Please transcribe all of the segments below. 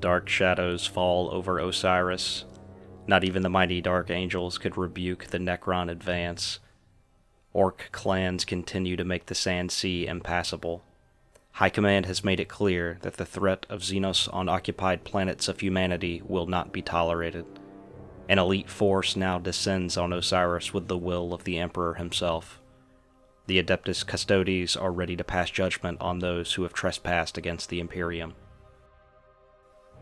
Dark shadows fall over Osiris. Not even the mighty dark angels could rebuke the Necron advance. Orc clans continue to make the Sand Sea impassable. High Command has made it clear that the threat of Xenos on occupied planets of humanity will not be tolerated. An elite force now descends on Osiris with the will of the Emperor himself. The Adeptus Custodes are ready to pass judgment on those who have trespassed against the Imperium.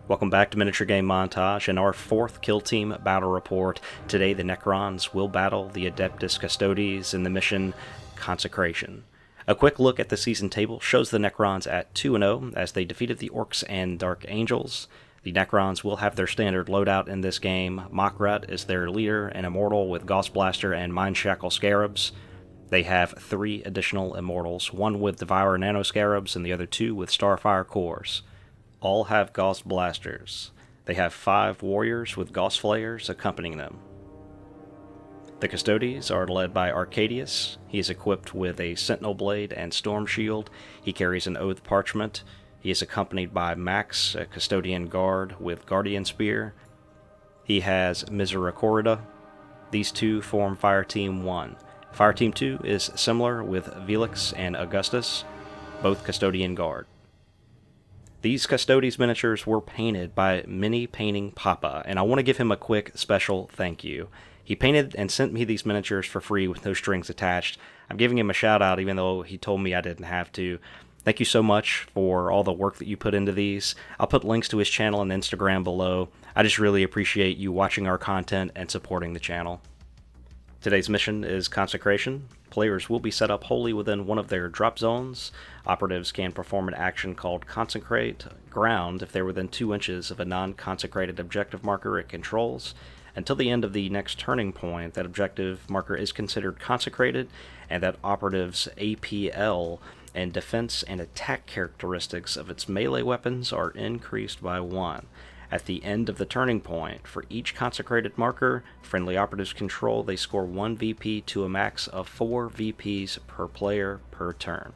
Welcome back to Miniature Game Montage and our 4th Kill Team Battle Report. Today the Necrons will battle the Adeptus Custodes in the mission Consecration. A quick look at the season table shows the Necrons at 2-0 as they defeated the Orcs and Dark Angels. The Necrons will have their standard loadout in this game. Makrat is their leader, an immortal with Gauss Blaster and Mind Shackle Scarabs. They have 3 additional immortals, one with Devourer Nano Scarabs and the other 2 with Starfire Cores. All have Gauss Blasters. They have 5 warriors with Gauss Flayers accompanying them. The Custodes are led by Arcadius. He is equipped with a Sentinel Blade and Storm Shield. He carries an Oath Parchment. He is accompanied by Max, a Custodian Guard with Guardian Spear. He has Misericordia. These 2 form Fire Team 1. Fire Team 2 is similar with Velix and Augustus, both Custodian Guard. These Custodes miniatures were painted by Minipainting Papa, and I want to give him a quick special thank you. He painted and sent me these miniatures for free with no strings attached. I'm giving him a shout out even though he told me I didn't have to. Thank you so much for all the work that you put into these. I'll put links to his channel and Instagram below. I just really appreciate you watching our content and supporting the channel. Today's mission is Consecration. Players will be set up wholly within one of their drop zones. Operatives can perform an action called Consecrate Ground if they're within 2 inches of a non-consecrated objective marker it controls. Until the end of the next turning point, that objective marker is considered consecrated, and that operative's APL and defense and attack characteristics of its melee weapons are increased by 1. At the end of the turning point, for each consecrated marker friendly operatives control, they score 1 VP to a max of 4 VPs per player per turn.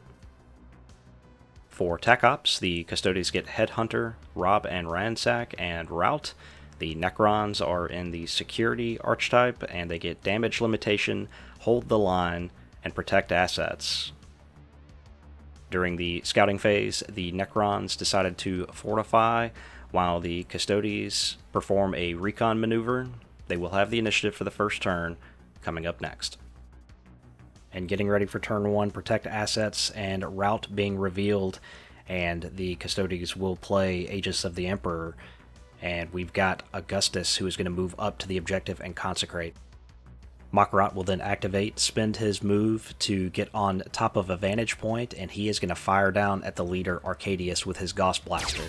For Tech Ops, the Custodes get Headhunter, Rob and Ransack, and Rout. The Necrons are in the Security archetype, and they get Damage Limitation, Hold the Line, and Protect Assets. During the scouting phase, the Necrons decided to fortify, while the Custodes perform a recon maneuver. They will have the initiative for the first turn, coming up next. And getting ready for turn 1, Protect Assets and Rout being revealed, and the Custodes will play Aegis of the Emperor. And we've got Augustus, who is going to move up to the objective and consecrate. Makrat will then activate, spend his move to get on top of a vantage point, and he is going to fire down at the leader Arcadius with his Gauss Blaster.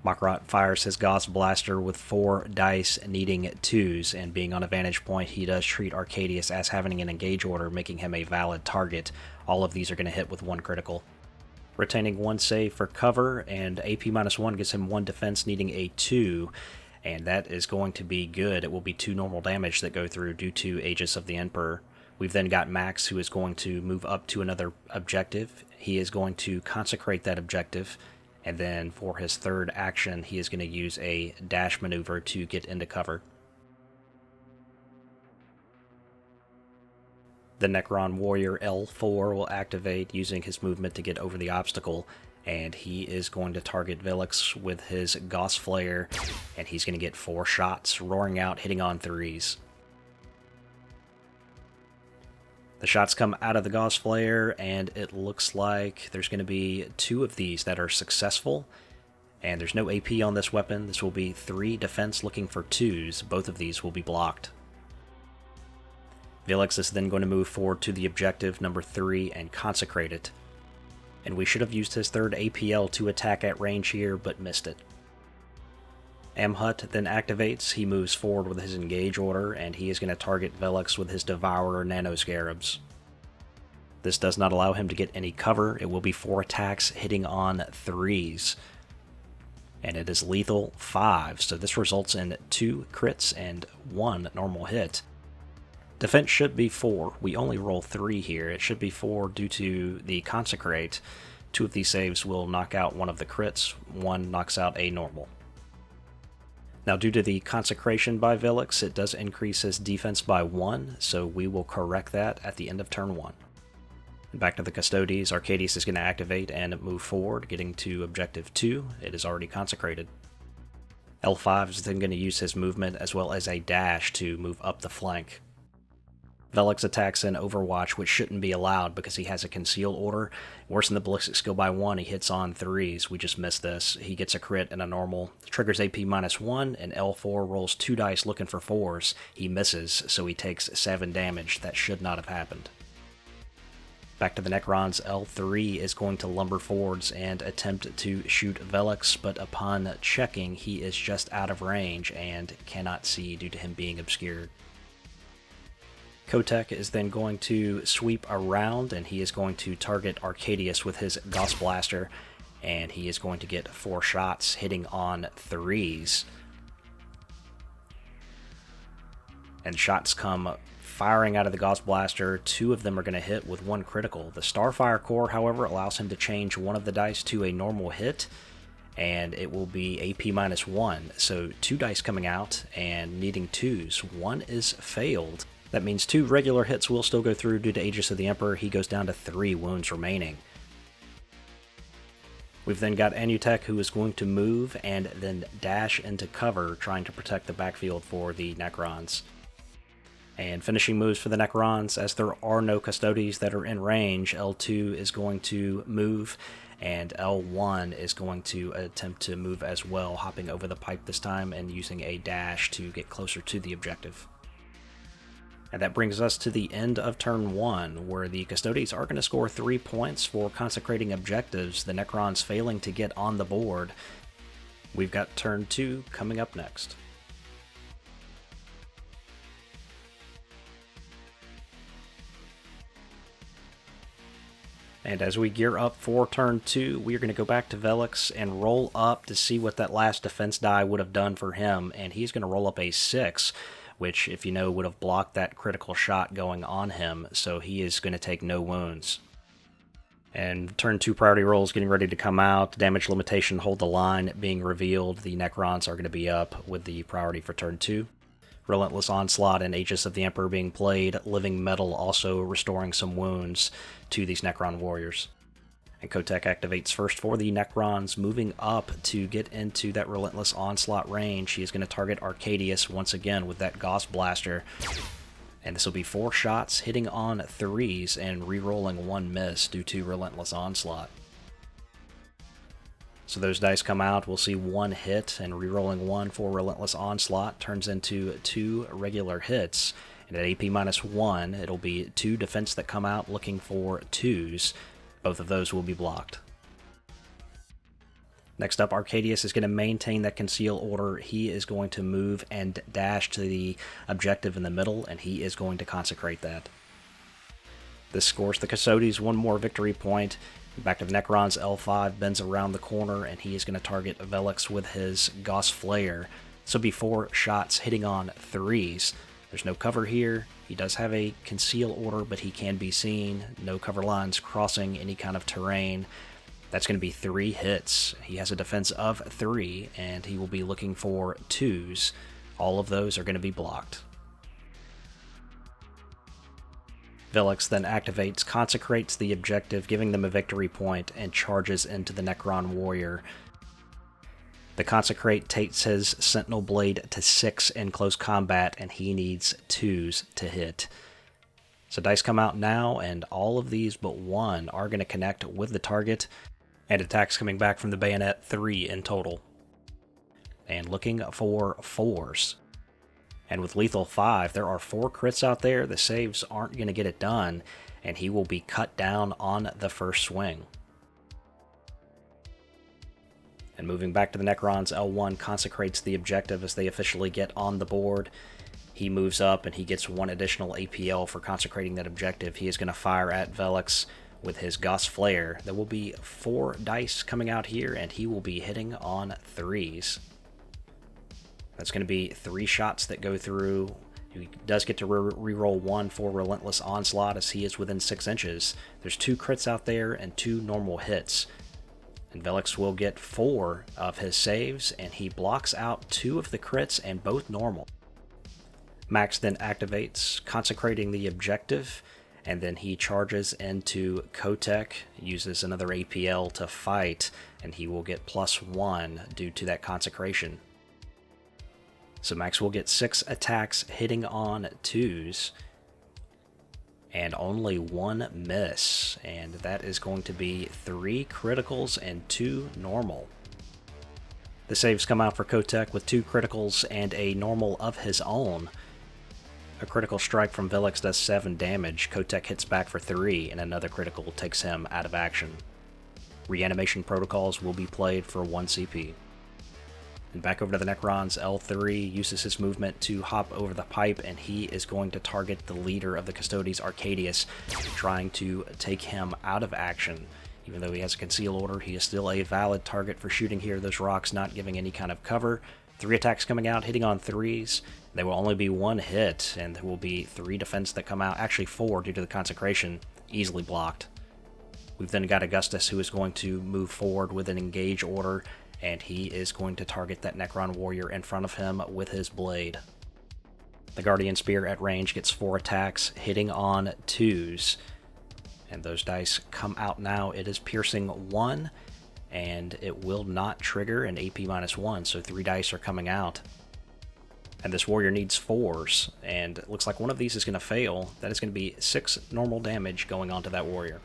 Makrat fires his Gauss Blaster with 4 dice, needing 2s, and being on a vantage point, he does treat Arcadius as having an engage order, making him a valid target. All of these are going to hit with 1 critical. Retaining 1 save for cover, and AP-1 gives him 1 defense, needing a 2, and that is going to be good. It will be 2 normal damage that go through due to Aegis of the Emperor. We've then got Max, who is going to move up to another objective. He is going to consecrate that objective, and then for his 3rd action, he is going to use a dash maneuver to get into cover. The Necron Warrior L4 will activate using his movement to get over the obstacle, and he is going to target Velix with his Gauss Flare, and he's going to get 4 shots, roaring out, hitting on 3s. The shots come out of the Gauss Flare, and it looks like there's going to be 2 of these that are successful, and there's no AP on this weapon. This will be 3 defense looking for 2s. Both of these will be blocked. Velix is then going to move forward to the objective number 3 and consecrate it. And we should have used his 3rd APL to attack at range here, but missed it. Amhut then activates. He moves forward with his engage order, and he is going to target Velix with his Devourer Nano Scarabs. This does not allow him to get any cover. It will be 4 attacks hitting on 3s. And it is lethal 5, so this results in 2 crits and 1 normal hit. Defense should be 4. We only roll 3 here. It should be 4 due to the Consecrate. 2 of these saves will knock out one of the crits, 1 knocks out a normal. Now, due to the consecration by Velix, it does increase his defense by 1, so we will correct that at the end of turn 1. Back to the Custodes, Arcadius is going to activate and move forward, getting to objective 2. It is already consecrated. L5 is then going to use his movement as well as a dash to move up the flank. Velix attacks in Overwatch, which shouldn't be allowed because he has a conceal order. Worse than the ballistic skill by 1, he hits on 3s. We just missed this. He gets a crit and a normal. Triggers AP -1, and L4 rolls 2 dice looking for 4s. He misses, so he takes 7 damage. That should not have happened. Back to the Necrons, L3 is going to lumber forwards and attempt to shoot Velix, but upon checking, he is just out of range and cannot see due to him being obscured. Kotek is then going to sweep around, and he is going to target Arcadius with his Gauss Blaster, and he is going to get 4 shots hitting on 3s. And shots come firing out of the Gauss Blaster. 2 of them are going to hit with 1 critical. The Starfire Core, however, allows him to change 1 of the dice to a normal hit, and it will be AP -1. So 2 dice coming out and needing 2s. 1 is failed. That means 2 regular hits will still go through due to Aegis of the Emperor. He goes down to 3 wounds remaining. We've then got Anutek, who is going to move and then dash into cover, trying to protect the backfield for the Necrons. And finishing moves for the Necrons, as there are no Custodes that are in range, L2 is going to move, and L1 is going to attempt to move as well, hopping over the pipe this time and using a dash to get closer to the objective. And that brings us to the end of turn 1, where the Custodes are going to score 3 points for consecrating objectives, the Necrons failing to get on the board. We've got turn 2 coming up next. And as we gear up for turn 2, we are going to go back to Velix and roll up to see what that last defense die would have done for him, and he's going to roll up a 6, which, if you know, would have blocked that critical shot going on him, so he is going to take no wounds. And turn 2 priority rolls getting ready to come out. Damage limitation, hold the line being revealed. The Necrons are going to be up with the priority for turn 2. Relentless Onslaught and Aegis of the Emperor being played. Living Metal also restoring some wounds to these Necron warriors. And Kotek activates first for the Necrons, moving up to get into that Relentless Onslaught range. He is going to target Arcadius once again with that Gauss Blaster. And this will be 4 shots hitting on 3s and re-rolling 1 miss due to Relentless Onslaught. So those dice come out, we'll see 1 hit, and re-rolling 1 for Relentless Onslaught turns into 2 regular hits. And at AP -1, it'll be 2 defense that come out looking for 2s. Both of those will be blocked. Next up, Arcadius is going to maintain that conceal order. He is going to move and dash to the objective in the middle, and he is going to consecrate that. This scores the Custodes 1 more victory point. Back to the Necrons, L5 bends around the corner, and he is going to target Velix with his Gauss Flare. This will be 4 shots hitting on 3s. There's no cover here. He does have a conceal order, but he can be seen. No cover lines crossing any kind of terrain. That's going to be 3 hits. He has a defense of 3, and he will be looking for 2s. All of those are going to be blocked. Velix then activates, consecrates the objective, giving them a victory point, and charges into the Necron warrior. The Consecrate takes his Sentinel Blade to 6 in close combat, and he needs 2s to hit. So dice come out now, and all of these but 1 are going to connect with the target, and attacks coming back from the bayonet, 3 in total. And looking for 4s. And with lethal 5, there are 4 crits out there. The saves aren't going to get it done, and he will be cut down on the first swing. And moving back to the Necrons, L1 consecrates the objective as they officially get on the board. He moves up and he gets 1 additional APL for consecrating that objective. He is going to fire at Velix with his Gauss Flare. There will be 4 dice coming out here, and he will be hitting on 3s. That's going to be 3 shots that go through, He does get to reroll 1 for Relentless Onslaught as he is within 6 inches. There's 2 crits out there and 2 normal hits. And Velix will get 4 of his saves, and he blocks out 2 of the crits and both normal. Max then activates, consecrating the objective, and then he charges into Kotek, uses another APL to fight, and he will get +1 due to that consecration. So Max will get 6 attacks hitting on 2s, and only 1 miss, and that is going to be 3 criticals and 2 normal. The saves come out for Kotek with 2 criticals and a normal of his own. A critical strike from Velix does 7 damage, Kotek hits back for 3, and another critical takes him out of action. Reanimation protocols will be played for 1 CP. And back over to the Necrons, L3 uses his movement to hop over the pipe, and he is going to target the leader of the Custodes, Arcadius, trying to take him out of action. Even though he has a conceal order, he is still a valid target for shooting here. Those rocks not giving any kind of cover. 3 attacks coming out, hitting on 3s. There will only be 1 hit, and there will be 3 defense that come out, actually 4 due to the consecration, easily blocked. We've then got Augustus, who is going to move forward with an engage order, and he is going to target that Necron warrior in front of him with his blade. The Guardian Spear at range gets 4 attacks, hitting on 2s, and those dice come out now. It is piercing 1, and it will not trigger an AP -1, so 3 dice are coming out. And this warrior needs 4s, and it looks like one of these is going to fail. That is going to be 6 normal damage going onto that warrior.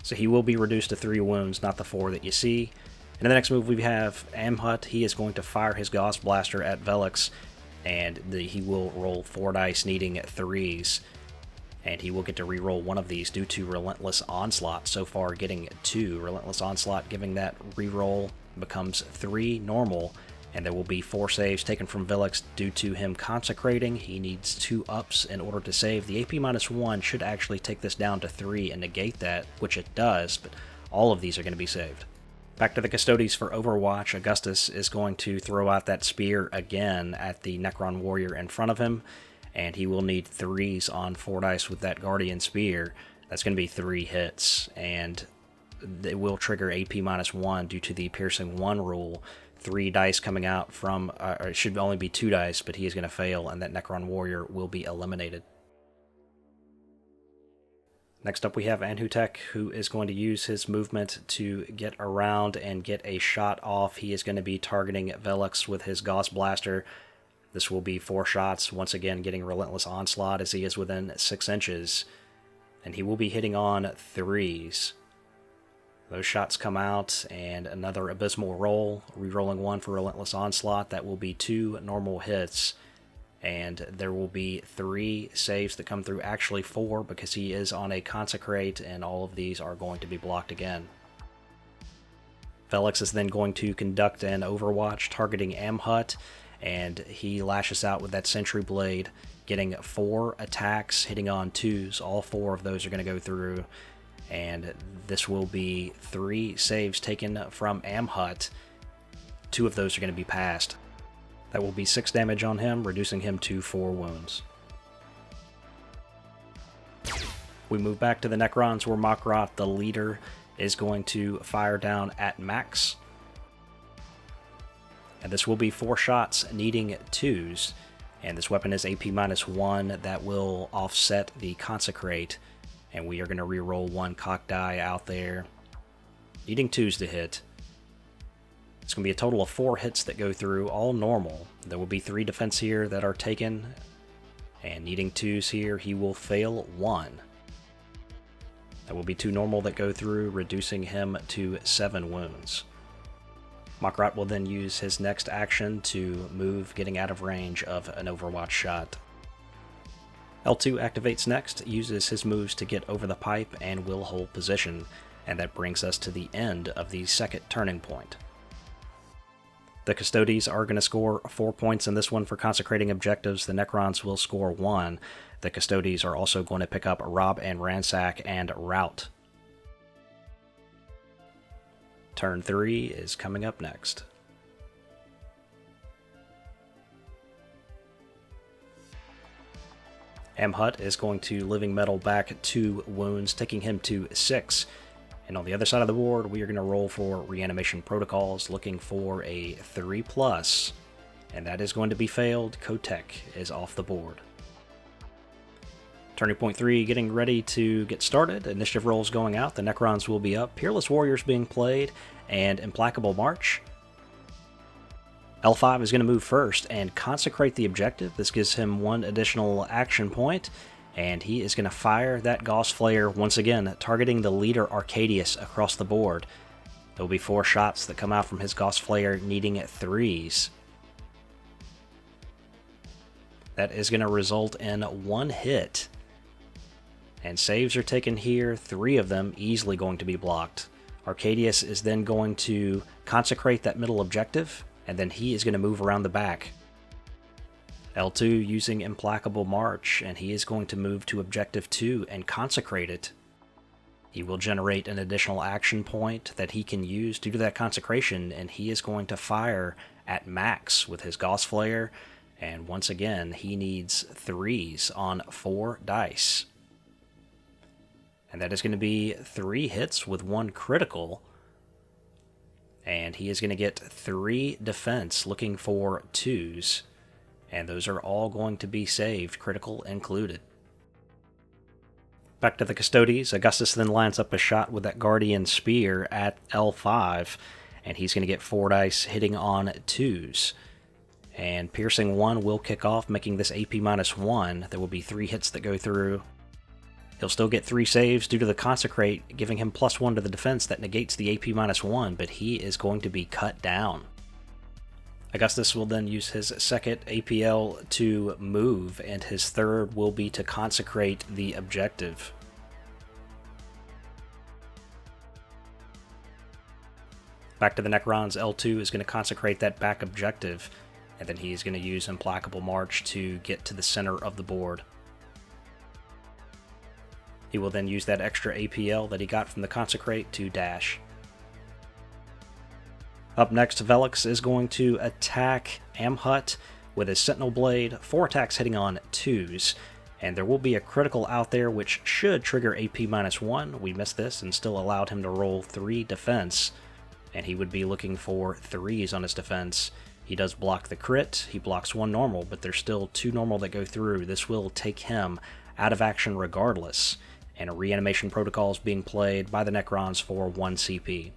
So he will be reduced to 3 wounds, not the 4 that you see. And in the next move we have Amhut. He is going to fire his Gauss Blaster at Velix, and he will roll 4 dice needing 3s. And he will get to reroll 1 of these due to Relentless Onslaught. So far getting 2. Relentless Onslaught giving that reroll becomes 3 normal, and there will be 4 saves taken from Velix due to him consecrating. He needs 2 ups in order to save. The AP -1 should actually take this down to 3 and negate that, which it does, but all of these are going to be saved. Back to the Custodes for Overwatch. Augustus is going to throw out that spear again at the Necron warrior in front of him, and he will need 3s on 4 dice with that Guardian Spear. That's going to be 3 hits, and it will trigger AP -1 due to the piercing 1 rule. 3 dice coming out from, or it should only be 2 dice, but he is going to fail, and that Necron warrior will be eliminated. Next up we have Anhutek, who is going to use his movement to get around and get a shot off. He is going to be targeting Velix with his Gauss Blaster. This will be 4 shots, once again getting Relentless Onslaught as he is within 6 inches. And he will be hitting on 3s. Those shots come out, and another Abysmal roll, rerolling 1 for Relentless Onslaught. That will be 2 normal hits. And there will be 3 saves that come through, actually 4, because he is on a Consecrate, and all of these are going to be blocked again. Velix is then going to conduct an Overwatch targeting Amhut, and he lashes out with that Sentry Blade, getting 4 attacks, hitting on 2s. All 4 of those are going to go through, and this will be 3 saves taken from Amhut. 2 of those are going to be passed. That will be 6 damage on him, reducing him to 4 wounds. We move back to the Necrons, where Makrat, the leader, is going to fire down at Max. And this will be 4 shots, needing 2s. And this weapon is AP -1. That will offset the Consecrate. And we are going to reroll 1 cock die out there, needing 2s to hit. It's going to be a total of 4 hits that go through, all normal. There will be 3 defense here that are taken, and needing 2s here, he will fail 1. There will be 2 normal that go through, reducing him to 7 wounds. Makrat will then use his next action to move, getting out of range of an Overwatch shot. L2 activates next, uses his moves to get over the pipe, and will hold position, and that brings us to the end of the second turning point. The Custodes are going to score 4 points in this one for consecrating objectives. The Necrons will score 1. The Custodes are also going to pick up Rob and Ransack and Rout. Turn 3 is coming up next. Amhut is going to Living Metal back 2 wounds, taking him to 6. And on the other side of the board, we are going to roll for Reanimation Protocols, looking for a 3+, and that is going to be failed. Kotek is off the board. Turning point 3, getting ready to get started. Initiative rolls going out. The Necrons will be up. Peerless Warriors being played, and Implacable March. L5 is going to move first and consecrate the objective. This gives him 1 additional action point, and he is going to fire that Gauss Flare once again, targeting the leader Arcadius across the board. There will be 4 shots that come out from his Gauss Flare, needing 3s. That is going to result in 1 hit. And saves are taken here, 3 of them easily going to be blocked. Arcadius is then going to consecrate that middle objective, and then he is going to move around the back. L2 using Implacable March, and he is going to move to Objective 2 and consecrate it. He will generate an additional action point that he can use due to that consecration, and he is going to fire at max with his Gauss Flare, and once again, he needs 3s on 4 dice. And that is going to be 3 hits with 1 critical. And he is going to get 3 defense, looking for 2s. And those are all going to be saved, critical included. Back to the Custodes. Augustus then lines up a shot with that Guardian Spear at L5. And he's going to get 4 dice hitting on 2s. And Piercing 1 will kick off, making this AP -1. There will be 3 hits that go through. He'll still get 3 saves due to the Consecrate, giving him +1 to the defense that negates the AP -1, but he is going to be cut down. Augustus will then use his second APL to move, and his third will be to consecrate the objective. Back to the Necrons, L2 is going to consecrate that back objective, and then he is going to use Implacable March to get to the center of the board. He will then use that extra APL that he got from the Consecrate to dash. Up next, Velix is going to attack Amhut with his Sentinel Blade, 4 attacks hitting on 2s, and there will be a critical out there which should trigger AP -1. We missed this and still allowed him to roll 3 defense, and he would be looking for 3s on his defense. He does block the crit, he blocks 1 normal, but there's still 2 normal that go through. This will take him out of action regardless, and a Reanimation Protocol is being played by the Necrons for 1 CP.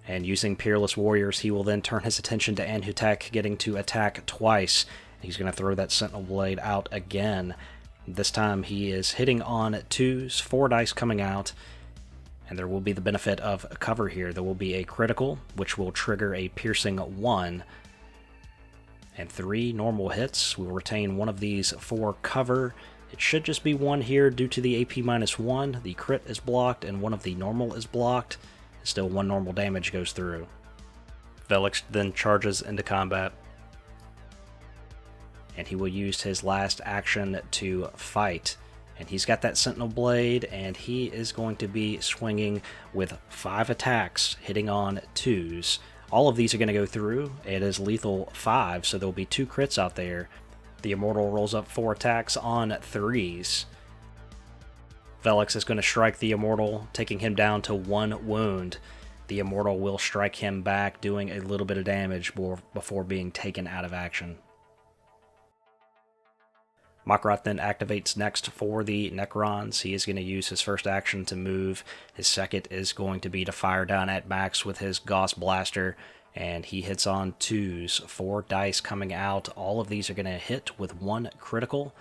And using Peerless Warriors, he will then turn his attention to Anhutek, getting to attack twice. He's going to throw that Sentinel Blade out again. This time he is hitting on 2s, 4 dice coming out, and there will be the benefit of cover here. There will be a critical, which will trigger a Piercing 1, and 3 normal hits. We will retain 1 of these for cover. It should just be 1 here due to the AP -1. The crit is blocked and 1 of the normal is blocked. Still 1 normal damage goes through. Velix then charges into combat, and he will use his last action to fight. And he's got that Sentinel Blade, and he is going to be swinging with 5 attacks hitting on 2s. All of these are going to go through. It is lethal 5, so there will be 2 crits out there. The Immortal rolls up 4 attacks on 3s. Velix is going to strike the Immortal, taking him down to 1 wound. The Immortal will strike him back, doing a little bit of damage before being taken out of action. Makrat then activates next for the Necrons. He is going to use his first action to move. His second is going to be to fire down at max with his Gauss Blaster, and he hits on 2s, 4 dice coming out. All of these are going to hit with 1 critical,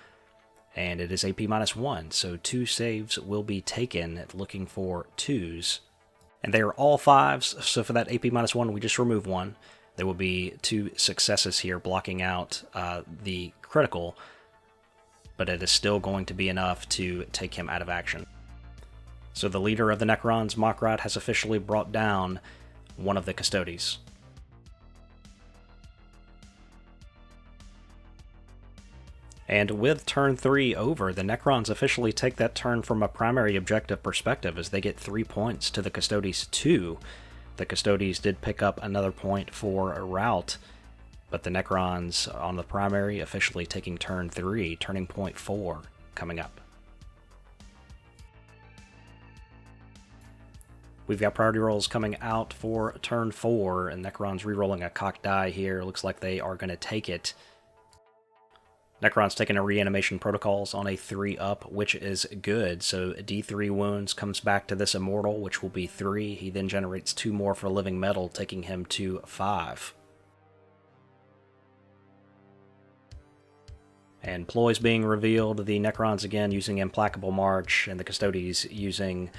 and it is AP -1, so 2 saves will be taken, looking for 2s. And they are all 5s, so for that AP -1, we just remove 1. There will be 2 successes here, blocking out the critical, but it is still going to be enough to take him out of action. So the leader of the Necrons, Makrat, has officially brought down one of the Custodes. And with turn 3 over, the Necrons officially take that turn from a primary objective perspective as they get 3 points to the Custodes 2. The Custodes did pick up another point for a rout, But the Necrons on the primary officially taking turn 3, turning point 4 coming up. We've got priority rolls coming out for turn 4, and Necrons rerolling a cocked die here. Looks like they are going to take it. Necron's taking a reanimation protocols on a 3-up, which is good. So D3 wounds comes back to this immortal, which will be 3. He then generates 2 more for living metal, taking him to 5. And ploys being revealed. The Necrons again using Implacable March, and the Custodes using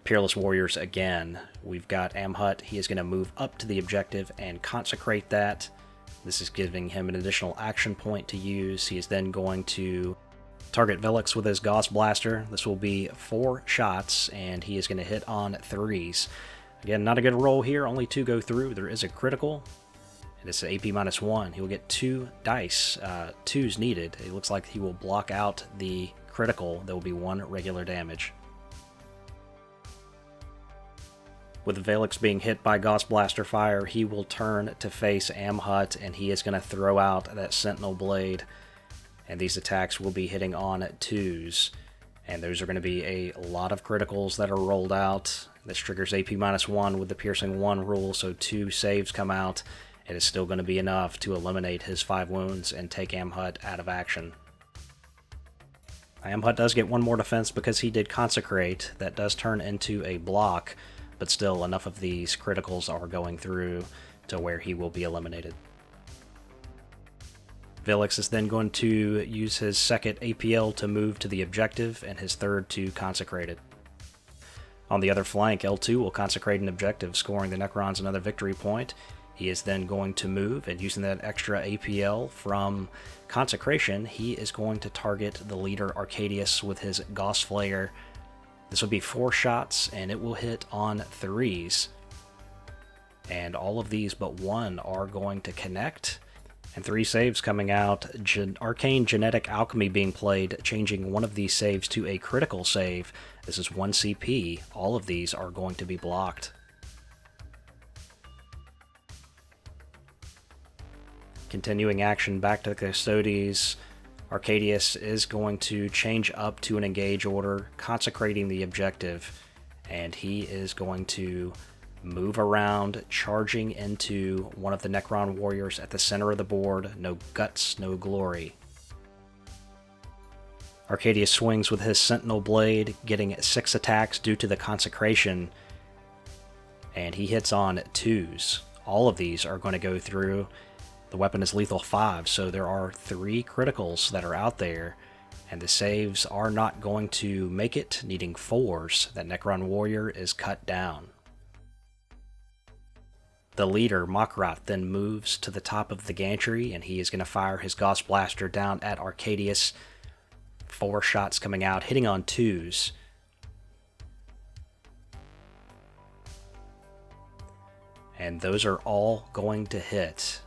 Peerless Warriors again. We've got Amhut. He is going to move up to the objective and consecrate that. This is giving him an additional action point to use. He is then going to target Velix with his Gauss Blaster. This will be 4 shots, and he is going to hit on 3s. Again, not a good roll here. Only 2 go through. There is a critical. It is AP -1. He will get 2 dice. 2s needed. It looks like he will block out the critical. There will be 1 regular damage. With Velix being hit by Gauss Blaster fire, he will turn to face Amhut, and he is going to throw out that Sentinel Blade. And these attacks will be hitting on 2s. And those are going to be a lot of criticals that are rolled out. This triggers AP -1 with the Piercing 1 rule, so 2 saves come out. It is still going to be enough to eliminate his 5 wounds and take Amhut out of action. Amhut does get 1 more defense because he did Consecrate. That does turn into a block, but still enough of these criticals are going through to where he will be eliminated. Velix is then going to use his 2nd APL to move to the objective, and his 3rd to consecrate it. On the other flank, L2 will consecrate an objective, scoring the Necrons another victory point. He is then going to move, and using that extra APL from consecration, he is going to target the leader Arcadius with his Gauss Flayer. This will be 4 shots, and it will hit on 3s. And all of these but 1 are going to connect. And 3 saves coming out. Arcane Genetic Alchemy being played, changing one of these saves to a critical save. This is 1 CP. All of these are going to be blocked. Continuing action back to the Custodes. Arcadius is going to change up to an engage order, consecrating the objective, and he is going to move around, charging into one of the Necron warriors at the center of the board. No guts, no glory. Arcadius swings with his Sentinel Blade, getting 6 attacks due to the consecration, and he hits on 2s. All of these are going to go through. The weapon is lethal 5, so there are 3 criticals that are out there, and the saves are not going to make it, needing 4s. That Necron warrior is cut down. The leader, Makrat, then moves to the top of the gantry, and he is going to fire his Gauss Blaster down at Arcadius. 4 shots coming out, hitting on 2s. And those are all going to hit.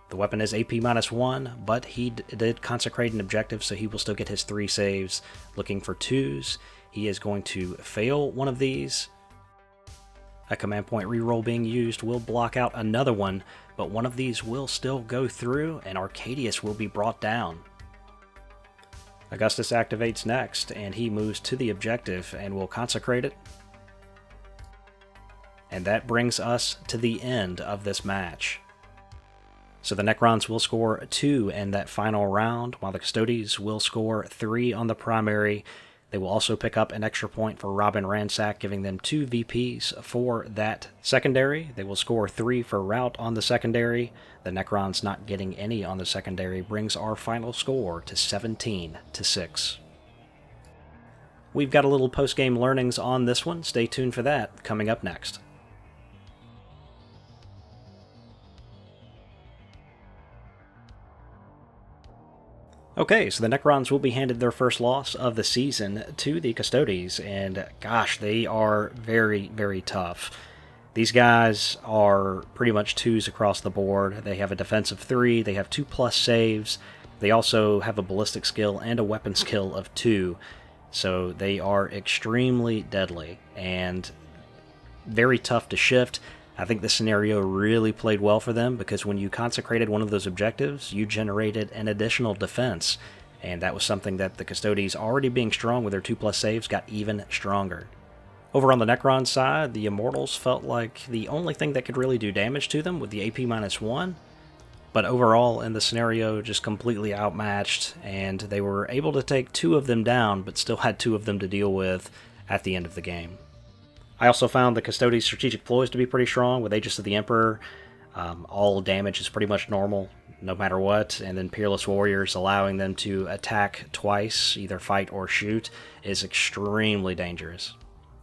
The weapon is AP -1, but he did consecrate an objective, so he will still get his 3 saves. Looking for 2s. He is going to fail one of these. A command point reroll being used will block out another one, but one of these will still go through, and Arcadius will be brought down. Augustus activates next, and he moves to the objective and will consecrate it. And that brings us to the end of this match. So the Necrons will score 2 in that final round, while the Custodes will score 3 on the primary. They will also pick up an extra point for Robin Ransack, giving them 2 VPs for that secondary. They will score 3 for Rout on the secondary. The Necrons not getting any on the secondary brings our final score to 17-6. We've got a little post-game learnings on this one. Stay tuned for that coming up next. Okay, so the Necrons will be handed their first loss of the season to the Custodes, and gosh, they are very, very tough. These guys are pretty much 2s across the board. They have a defensive 3, they have 2+ saves, they also have a ballistic skill and a weapon skill of 2, so they are extremely deadly and very tough to shift. I think the scenario really played well for them because when you consecrated one of those objectives, you generated an additional defense, and that was something that the Custodes, already being strong with their 2+ saves, got even stronger. Over on the Necron side, the Immortals felt like the only thing that could really do damage to them with the AP -1, but overall in the scenario just completely outmatched, and they were able to take 2 of them down, but still had 2 of them to deal with at the end of the game. I also found the Custodes' strategic ploys to be pretty strong. With Aegis of the Emperor, all damage is pretty much normal, no matter what, and then Peerless Warriors allowing them to attack twice, either fight or shoot, is extremely dangerous.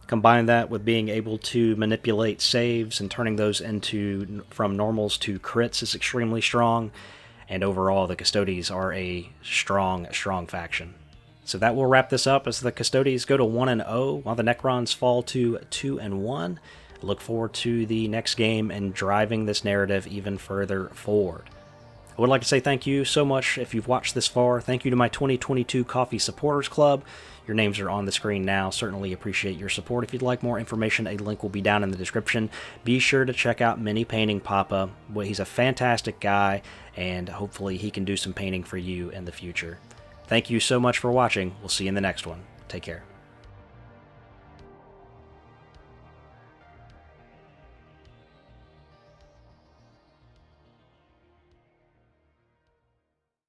Combine that with being able to manipulate saves and turning those from normals to crits is extremely strong, and overall the Custodes are a strong faction. So that will wrap this up as the Custodes go to 1-0, while the Necrons fall to 2-1. Look forward to the next game and driving this narrative even further forward. I would like to say thank you so much if you've watched this far. Thank you to my 2022 Coffee Supporters Club. Your names are on the screen now. Certainly appreciate your support. If you'd like more information, a link will be down in the description. Be sure to check out Minipainting Papa. He's a fantastic guy, and hopefully he can do some painting for you in the future. Thank you so much for watching. We'll see you in the next one. Take care.